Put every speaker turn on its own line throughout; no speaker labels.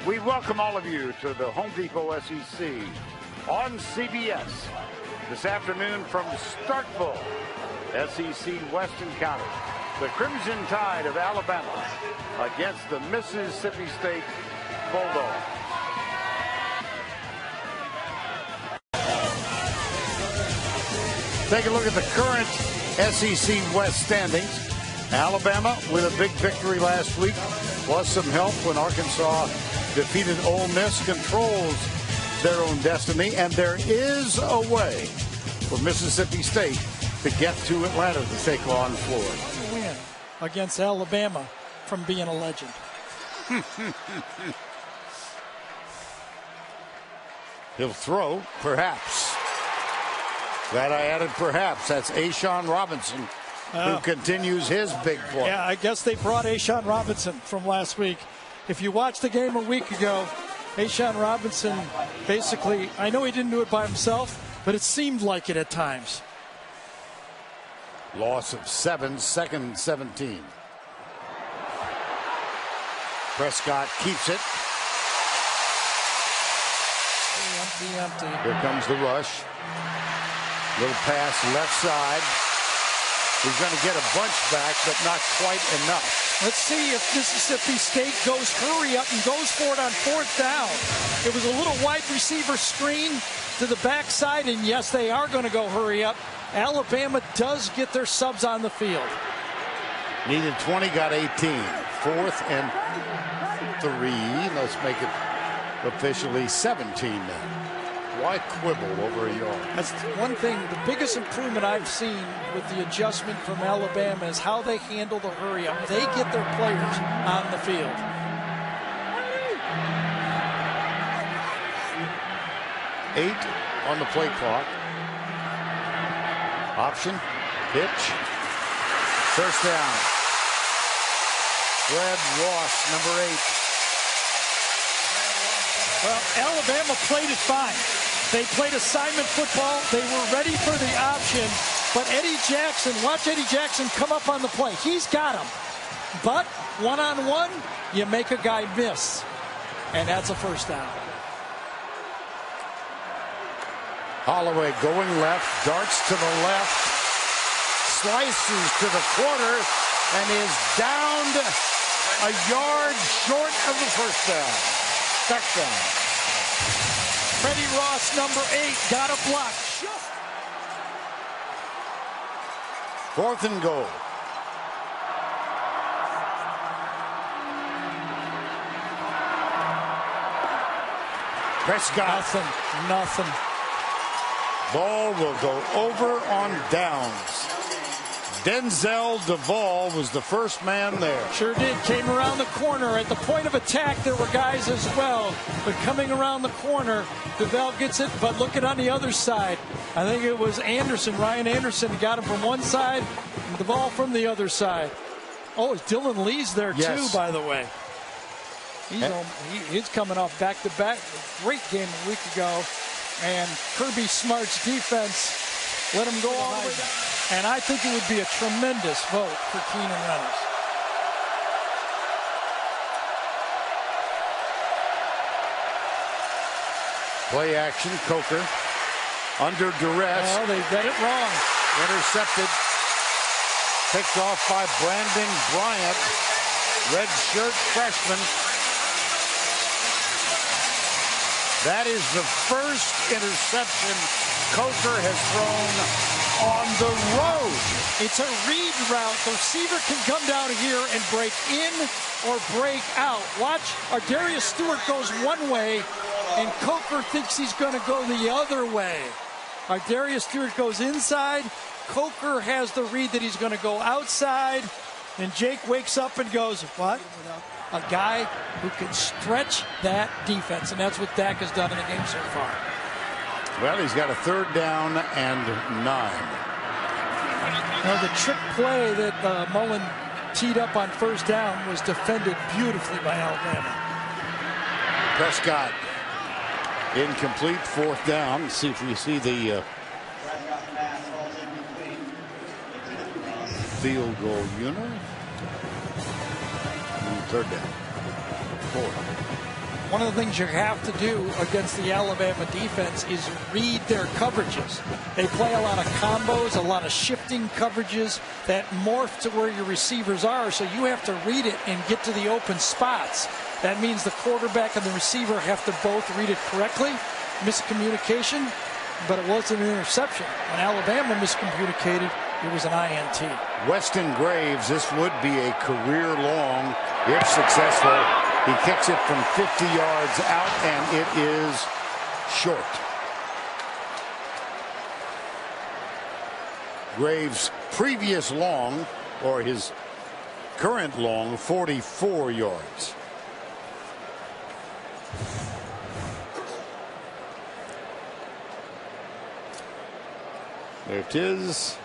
We welcome all of you to the Home Depot SEC on CBS this afternoon from Starkville, SEC Western County. The Crimson Tide of Alabama against the Mississippi State Bulldogs. Take a look at the current SEC West standings. Alabama with a big victory last week, plus some help when Arkansas defeated Ole Miss, controls their own destiny, and there is a way for Mississippi State to get to Atlanta to take on Florida.
Win against Alabama from being a legend.
He'll throw, perhaps. Glad I added perhaps. That's A'Shawn Robinson, who continues his big play.
Yeah, I guess they brought A'Shawn Robinson from last week. If you watched the game a week ago, A'Shawn Robinson basically, I know he didn't do it by himself, but it seemed like it at times.
Loss of 7, second and 17. Prescott keeps it.
Empty.
Here comes the rush. Little pass left side. He's going to get a bunch back, but not quite enough.
Let's see if Mississippi State goes hurry up and goes for it on 4th down. It was a little wide receiver screen to the backside, and yes, they are going to go hurry up. Alabama does get their subs on the field.
Needed 20, got 18. 4th and 3. Let's make it officially 17 now. Why quibble over a yard?
That's one thing. The biggest improvement I've seen with the adjustment from Alabama is how they handle the hurry up. They get their players on the field.
Eight on the play clock. Option, pitch, first down. Fred Ross, number 8.
Well, Alabama played it fine. They played assignment football. They were ready for the option. But Eddie Jackson, watch Eddie Jackson come up on the play. He's got him. But one-on-one, you make a guy miss. And that's a first down.
Holloway going left, darts to the left, slices to the corner, and is downed a yard short of the first down. Touchdown.
Freddie Ross, number 8, got a block.
4th and goal. Prescott.
Nothing.
Ball will go over on downs. Denzel Duvall was the first man there.
Sure did. Came around the corner. At the point of attack, there were guys as well. But coming around the corner, Duvall gets it. But look at on the other side. I think it was Anderson, Ryan Anderson, got him from one side, and Duvall from the other side. Oh, Dylan Lee's there too, by the way. He's coming off back-to-back. Great game a week ago. And Kirby Smart's defense let him go all the way down. And I think it would be a tremendous vote for Keenan Reynolds.
Play action, Coker under duress.
Well, they got it wrong.
Intercepted. Picked off by Brandon Bryant, redshirt freshman. That is the first interception Coker has thrown on the road.
It's a read route. The receiver can come down here and break in or break out. Watch, Darius Stewart goes one way, and Coker thinks he's going to go the other way. Darius Stewart goes inside. Coker has the read that he's going to go outside, and Jake wakes up and goes, what? A guy who can stretch that defense, and that's what Dak has done in the game so far.
Well, he's got a 3rd down and 9.
Now, the trick play that Mullen teed up on 1st down was defended beautifully by Alabama.
Prescott incomplete, 4th down. Let's see if we see the field goal unit. 3rd down. 4.
One of the things you have to do against the Alabama defense is read their coverages. They play a lot of combos, a lot of shifting coverages that morph to where your receivers are, so you have to read it and get to the open spots. That means the quarterback and the receiver have to both read it correctly. Miscommunication, but it wasn't an interception. When Alabama miscommunicated, it was an INT.
Weston Graves, this would be a career long, if successful. He kicks it from 50 yards out, and it is short. Graves' previous long, or his current long, 44 yards. There it is.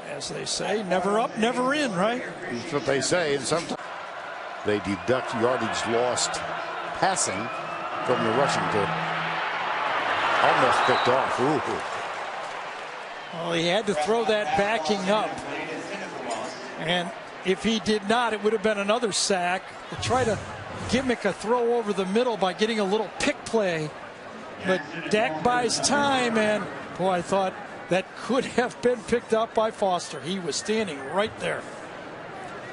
As they say, never up, never in, right?
That's what they say. And sometimes they deduct yardage lost passing from the rushing to almost picked off. Ooh.
Well, he had to throw that backing up. And if he did not, it would have been another sack. To try to gimmick a throw over the middle by getting a little pick play. But Dak buys time, and boy, I thought that could have been picked up by Foster. He was standing right there.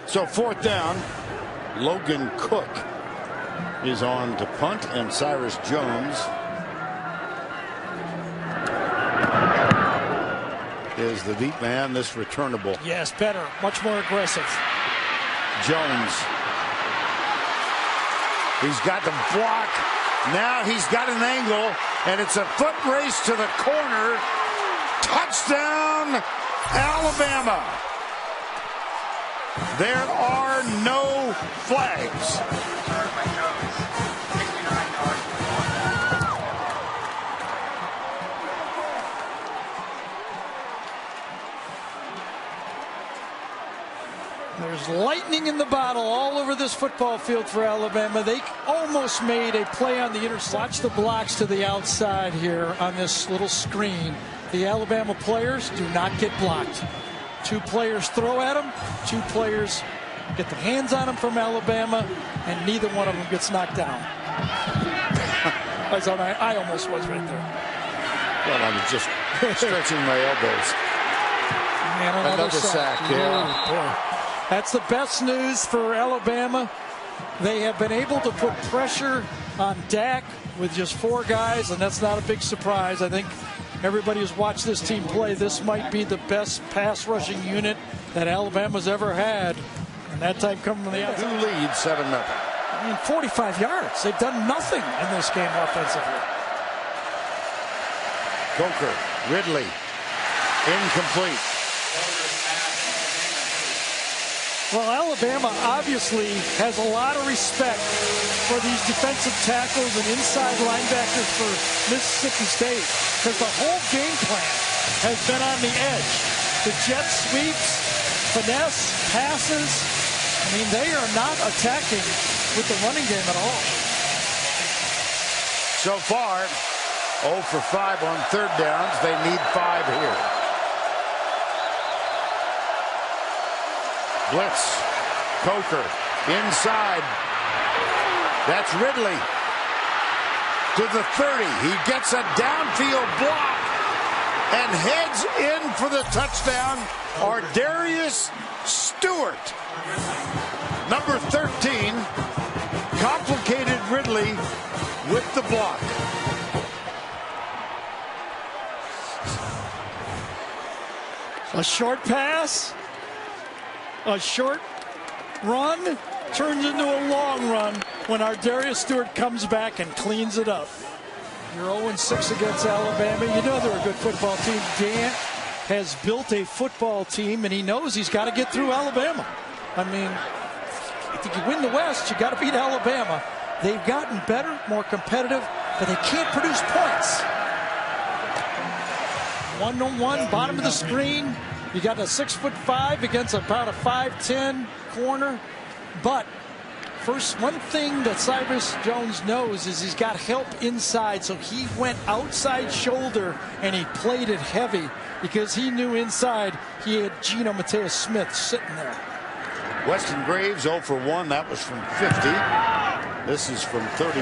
So 4th down, Logan Cook is on to punt, and Cyrus Jones is the deep man. This returnable.
Yes, better, much more aggressive.
Jones. He's got the block. Now he's got an angle, and it's a foot race to the corner. Touchdown, Alabama. There are no flags.
There's lightning in the bottle all over this football field for Alabama. They almost made a play on the interception. Watch the blocks to the outside here on this little screen. The Alabama players do not get blocked. 2 players throw at them, 2 players get their hands on them from Alabama, and neither one of them gets knocked down. I almost was right there.
Well, I was just stretching my elbows.
Man,
another sack. Yeah.
Boy. That's the best news for Alabama. They have been able to put pressure on Dak with just 4 guys, and that's not a big surprise. I think everybody who's watched this team play, this might be the best pass rushing unit that Alabama's ever had. And that time coming from the outside.
2 leads, 7-0.
I mean, 45 yards. They've done nothing in this game offensively.
Coker, Ridley, incomplete.
Well, Alabama obviously has a lot of respect for these defensive tackles and inside linebackers for Mississippi State, because the whole game plan has been on the edge. The jet sweeps, finesse, passes. I mean, they are not attacking with the running game at all.
So far, 0 for 5 on 3rd downs. They need 5 here. Blitz. Coker inside. That's Ridley to the 30. He gets a downfield block and heads in for the touchdown. Ardarius Stewart, number 13, complicated Ridley with the block.
A short pass. A short run turns into a long run when Ardarius Stewart comes back and cleans it up. You're 0-6 against Alabama. You know they're a good football team. Dan has built a football team, and he knows he's got to get through Alabama. I mean, if you win the West, you got to beat Alabama. They've gotten better, more competitive, but they can't produce points. 1-on-1, bottom of the screen. You got a 6'5" against about a 5'10" corner. But first, one thing that Cyrus Jones knows is he's got help inside. So he went outside shoulder and he played it heavy because he knew inside he had Geno Mateus Smith sitting there.
Weston Graves 0 for 1. That was from 50. This is from 31.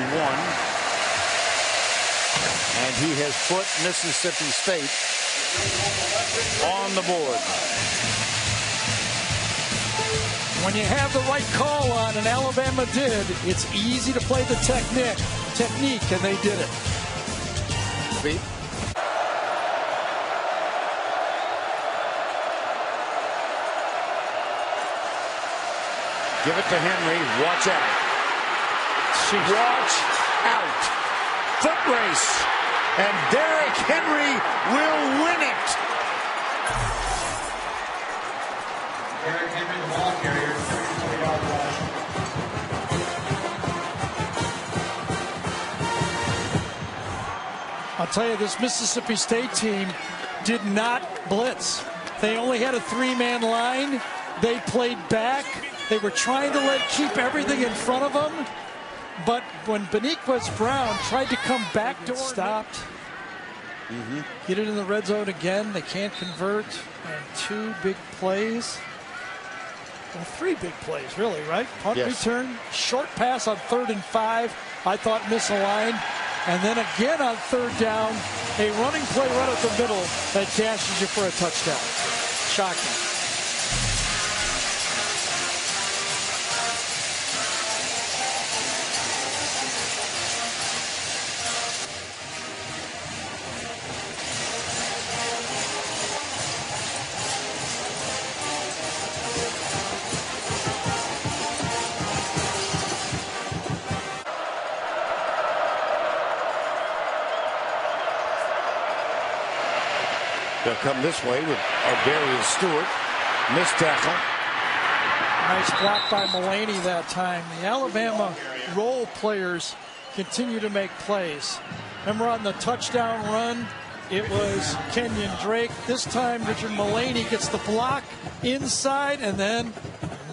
And he has put Mississippi State on the board.
When you have the right call on, and Alabama did, it's easy to play the technique, and they did it.
Feet. Give it to Henry. Watch out. Watch out. Foot race. And Derrick Henry will win it.
Derrick Henry, the ball carrier, 34-yard rush.
I'll tell you, this Mississippi State team did not blitz. They only had a three-man line. They played back. They were trying to keep everything in front of them. But when Beniquez Brown tried to come backdoor, stopped. Get it in the red zone again. They can't convert. And two big plays. Well, three big plays, really, right? Punt return, short pass on 3rd and 5. I thought misaligned. And then again on 3rd down, a running play right up the middle that cashes you for a touchdown. Shocking.
They'll come this way with Darius Stewart. Missed tackle.
Nice block by Mullaney that time. The Alabama role players continue to make plays. Remember on the touchdown run, it was Kenyon Drake. This time Richard Mullaney gets the block inside, and then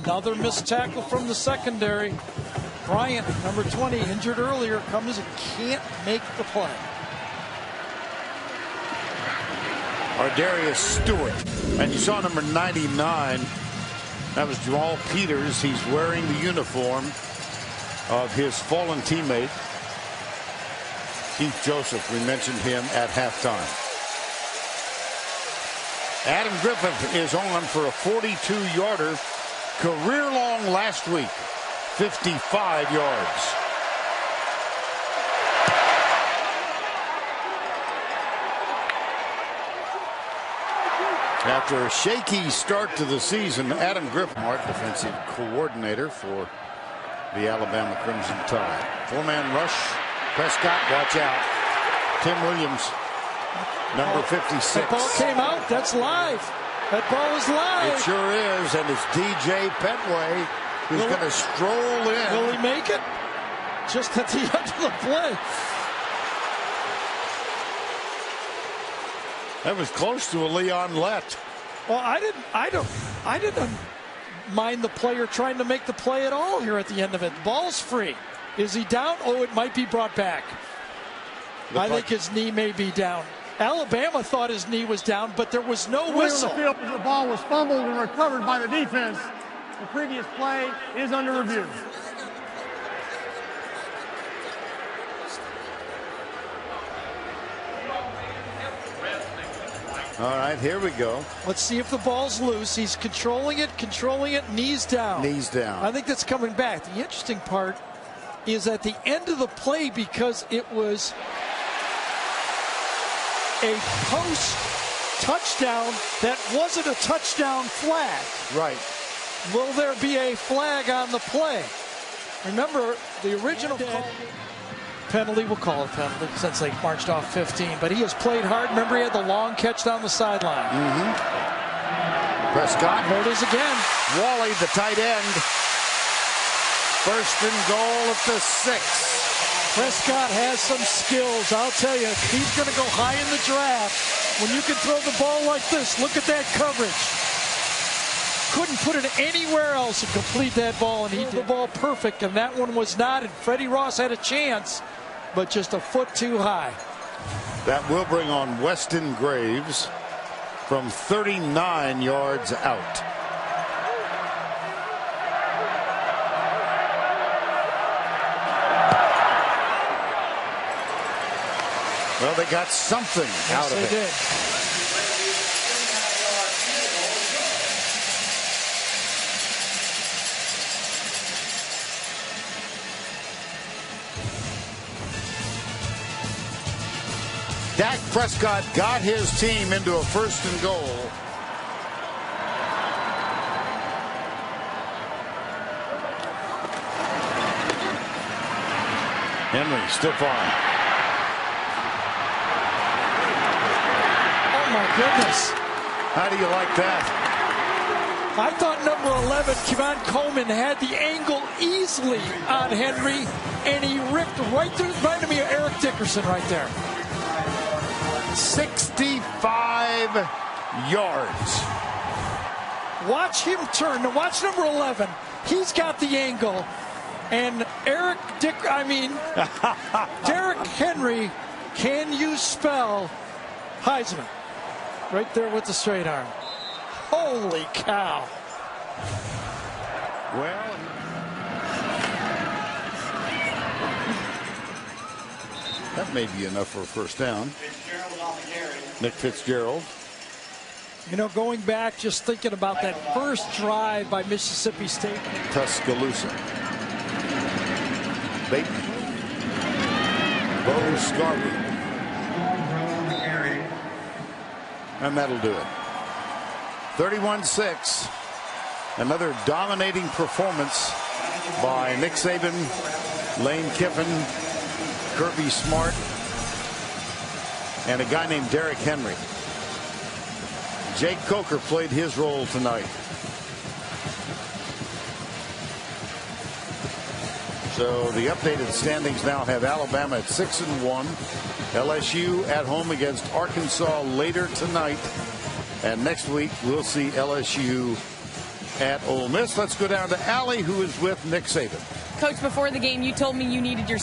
another missed tackle from the secondary. Bryant, number 20, injured earlier, comes and can't make the play.
Darius Stewart. And you saw number 99. That was Jamal Peters. He's wearing the uniform of his fallen teammate, Keith Joseph. We mentioned him at halftime. Adam Griffith is on for a 42-yarder. Career long last week. 55 yards. After a shaky start to the season, Adam Griffin, defensive coordinator for the Alabama Crimson Tide. Four-man rush. Prescott, watch out. Tim Williams, number 56.
That ball came out. That's live. That ball is live.
It sure is, and it's DJ Petway who's going to stroll in.
Will he make it? Just at the end of the play.
That was close to a Leon Lett.
Well, I didn't mind the player trying to make the play at all here at the end of it. Ball's free. Is he down? Oh, it might be brought back. I think his knee may be down. Alabama thought his knee was down, but there was no whistle.
The ball was fumbled and recovered by the defense. The previous play is under review.
All right, here we go.
Let's see if the ball's loose. He's controlling it, knees down.
Knees down.
I think that's coming back. The interesting part is at the end of the play, because it was a post touchdown that wasn't a touchdown flag.
Right.
Will there be a flag on the play? Remember, the original penalty, we'll call it penalty since they marched off 15, but he has played hard. Remember, he had the long catch down the sideline.
Prescott.
There it is again.
Wally, the tight end. First and goal at the 6.
Prescott has some skills. I'll tell you, he's going to go high in the draft. When you can throw the ball like this, look at that coverage. Couldn't put it anywhere else and complete that ball, and he did the ball perfect, and that one was not. And Freddie Ross had a chance, but just a foot too high.
That will bring on Weston Graves from 39 yards out. Well, they got something out of it.
Yes, they did.
Dak Prescott got his team into a 1st and goal. Henry stiff arm.
Oh my goodness.
How do you like that?
I thought number 11, Kevon Coleman, had the angle easily on Henry, and he ripped right through. Reminded me of Eric Dickerson right there.
65 yards.
Watch him turn. Now watch number 11. He's got the angle. And Derek Henry, can you spell Heisman? Right there with the straight arm. Holy cow.
Well, that may be enough for a 1st down. Nick Fitzgerald.
You know, going back, just thinking about that first drive by Mississippi State.
Tuscaloosa. Bateman. Bo Scarby. And that'll do it. 31-6. Another dominating performance by Nick Saban, Lane Kiffin, Kirby Smart, and a guy named Derrick Henry. Jake Coker played his role tonight. So the updated standings now have Alabama at 6-1. LSU at home against Arkansas later tonight. And next week we'll see LSU at Ole Miss. Let's go down to Allie, who is with Nick Saban.
Coach, before the game, you told me you needed your